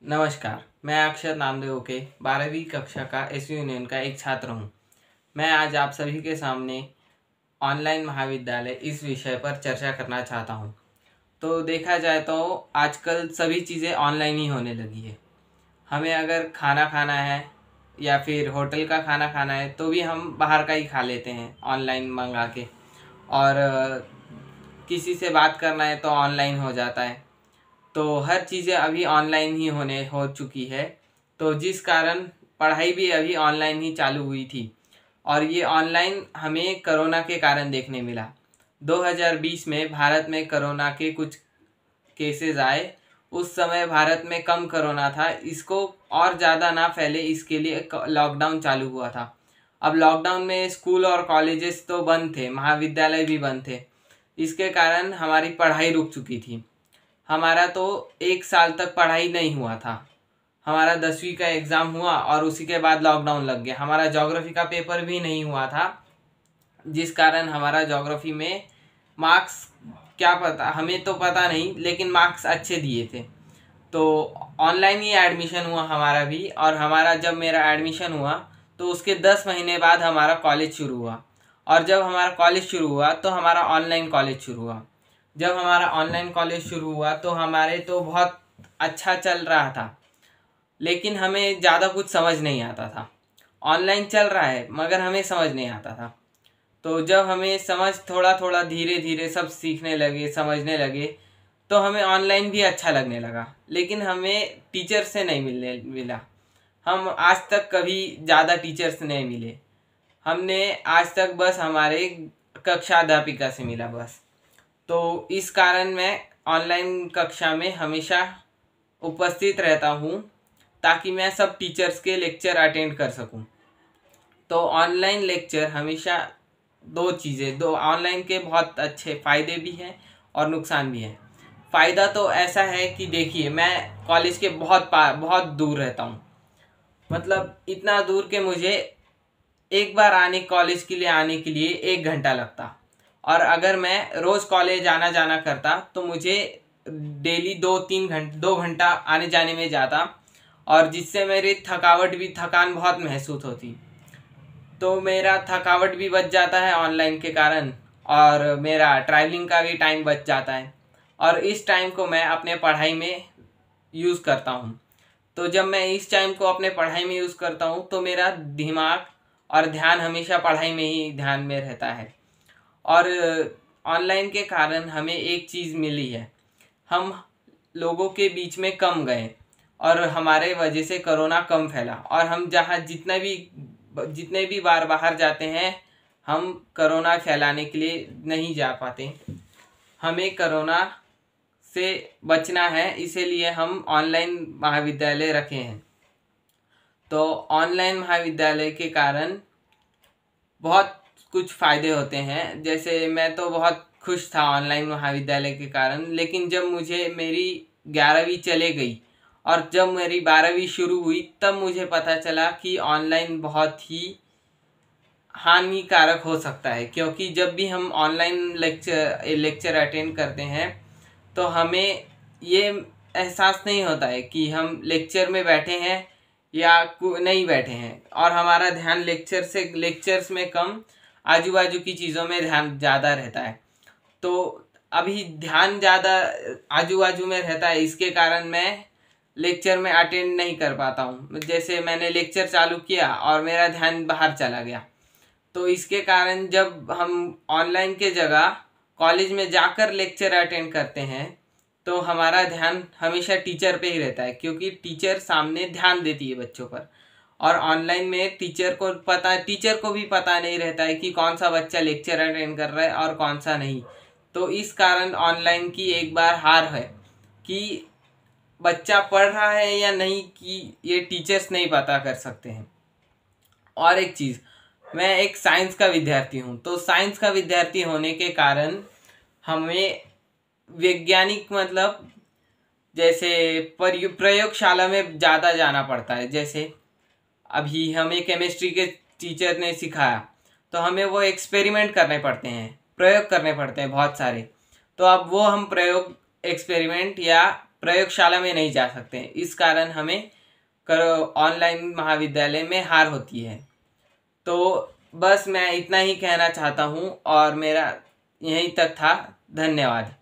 नमस्कार, मैं अक्षर नामदेव के 12वीं कक्षा का एस यूनियन का एक छात्र हूँ। मैं आज आप सभी के सामने ऑनलाइन महाविद्यालय इस विषय पर चर्चा करना चाहता हूँ। तो देखा जाए तो आजकल सभी चीज़ें ऑनलाइन ही होने लगी है। हमें अगर खाना खाना है या फिर होटल का खाना खाना है तो भी हम बाहर का ही खा लेते हैं ऑनलाइन मंगा के। और किसी से बात करना है तो ऑनलाइन हो जाता है। तो हर चीज़ें अभी ऑनलाइन ही होने हो चुकी है। तो जिस कारण पढ़ाई भी अभी ऑनलाइन ही चालू हुई थी और ये ऑनलाइन हमें कोरोना के कारण देखने मिला। 2020 में भारत में कोरोना के कुछ केसेस आए। उस समय भारत में कम कोरोना था, इसको और ज़्यादा ना फैले इसके लिए लॉकडाउन चालू हुआ था। अब लॉकडाउन में स्कूल और कॉलेजेस तो बंद थे, महाविद्यालय भी बंद थे। इसके कारण हमारी पढ़ाई रुक चुकी थी। हमारा तो 1 साल तक पढ़ाई नहीं हुआ था। हमारा 10वीं का एग्ज़ाम हुआ और उसी के बाद लॉकडाउन लग गया। हमारा ज्योग्राफी का पेपर भी नहीं हुआ था, जिस कारण हमारा ज्योग्राफी में मार्क्स क्या पता, हमें तो पता नहीं, लेकिन मार्क्स अच्छे दिए थे। तो ऑनलाइन ही एडमिशन हुआ हमारा भी। और हमारा जब मेरा एडमिशन हुआ तो उसके 10 महीने बाद हमारा कॉलेज शुरू हुआ। और जब हमारा कॉलेज शुरू हुआ तो हमारा ऑनलाइन कॉलेज शुरू हुआ। जब हमारा ऑनलाइन कॉलेज शुरू हुआ तो हमारे तो बहुत अच्छा चल रहा था, लेकिन हमें ज़्यादा कुछ समझ नहीं आता था। ऑनलाइन चल रहा है मगर हमें समझ नहीं आता था। तो जब हमें समझ थोड़ा थोड़ा धीरे धीरे सब सीखने लगे, समझने लगे, तो हमें ऑनलाइन भी अच्छा लगने लगा। लेकिन हमें टीचर से नहीं मिला। हम आज तक कभी ज़्यादा टीचर से नहीं मिले। हमने आज तक बस हमारे कक्षा अध्यापिका से मिला बस। तो इस कारण मैं ऑनलाइन कक्षा में हमेशा उपस्थित रहता हूँ, ताकि मैं सब टीचर्स के लेक्चर अटेंड कर सकूँ। तो ऑनलाइन लेक्चर हमेशा दो ऑनलाइन के बहुत अच्छे फ़ायदे भी हैं और नुकसान भी हैं। फ़ायदा तो ऐसा है कि देखिए, मैं कॉलेज के बहुत दूर रहता हूँ। मतलब इतना दूर के मुझे एक बार कॉलेज के लिए आने के लिए 1 घंटा लगता। और अगर मैं रोज़ कॉलेज आना जाना करता तो मुझे डेली 2 घंटा आने जाने में जाता, और जिससे मेरी थकान बहुत महसूस होती। तो मेरा थकावट भी बच जाता है ऑनलाइन के कारण, और मेरा ट्रैवलिंग का भी टाइम बच जाता है। और इस टाइम को मैं अपने पढ़ाई में यूज़ करता हूँ। तो जब मैं इस टाइम को अपने पढ़ाई में यूज़ करता हूँ तो मेरा दिमाग और ध्यान हमेशा पढ़ाई में ही ध्यान में रहता है। और ऑनलाइन के कारण हमें एक चीज़ मिली है, हम लोगों के बीच में कम गए और हमारे वजह से कोरोना कम फैला। और हम जहाँ जितने भी बार बाहर जाते हैं, हम कोरोना फैलाने के लिए नहीं जा पाते। हमें कोरोना से बचना है, इसीलिए हम ऑनलाइन महाविद्यालय रखे हैं। तो ऑनलाइन महाविद्यालय के कारण बहुत कुछ फ़ायदे होते हैं। जैसे मैं तो बहुत खुश था ऑनलाइन महाविद्यालय के कारण, लेकिन जब मुझे मेरी 11वीं चले गई और जब मेरी 12वीं शुरू हुई तब मुझे पता चला कि ऑनलाइन बहुत ही हानिकारक हो सकता है। क्योंकि जब भी हम ऑनलाइन लेक्चर अटेंड करते हैं तो हमें ये एहसास नहीं होता है कि हम लेक्चर में बैठे हैं या नहीं बैठे हैं, और हमारा ध्यान लेक्चर्स में कम, आजू बाजू की चीज़ों में ध्यान ज़्यादा रहता है। तो अभी ध्यान ज़्यादा आजू बाजू में रहता है, इसके कारण मैं लेक्चर में अटेंड नहीं कर पाता हूँ। जैसे मैंने लेक्चर चालू किया और मेरा ध्यान बाहर चला गया। तो इसके कारण जब हम ऑनलाइन के जगह कॉलेज में जाकर लेक्चर अटेंड करते हैं तो हमारा ध्यान हमेशा टीचर पे ही रहता है, क्योंकि टीचर सामने ध्यान देती है बच्चों पर। और ऑनलाइन में टीचर को भी पता नहीं रहता है कि कौन सा बच्चा लेक्चर अटेंड कर रहा है और कौन सा नहीं। तो इस कारण ऑनलाइन की एक बार हार है कि बच्चा पढ़ रहा है या नहीं, कि ये टीचर्स नहीं पता कर सकते हैं। और एक चीज़, मैं एक साइंस का विद्यार्थी हूँ। तो साइंस का विद्यार्थी होने के कारण हमें वैज्ञानिक मतलब जैसे प्रयोगशाला में ज़्यादा जाना पड़ता है। जैसे अभी हमें केमिस्ट्री के टीचर ने सिखाया तो हमें वो एक्सपेरिमेंट करने पड़ते हैं, प्रयोग करने पड़ते हैं बहुत सारे। तो अब वो हम एक्सपेरिमेंट या प्रयोगशाला में नहीं जा सकते हैं। इस कारण हमें ऑनलाइन महाविद्यालय में हार होती है। तो बस मैं इतना ही कहना चाहता हूँ और मेरा यहीं तक था। धन्यवाद।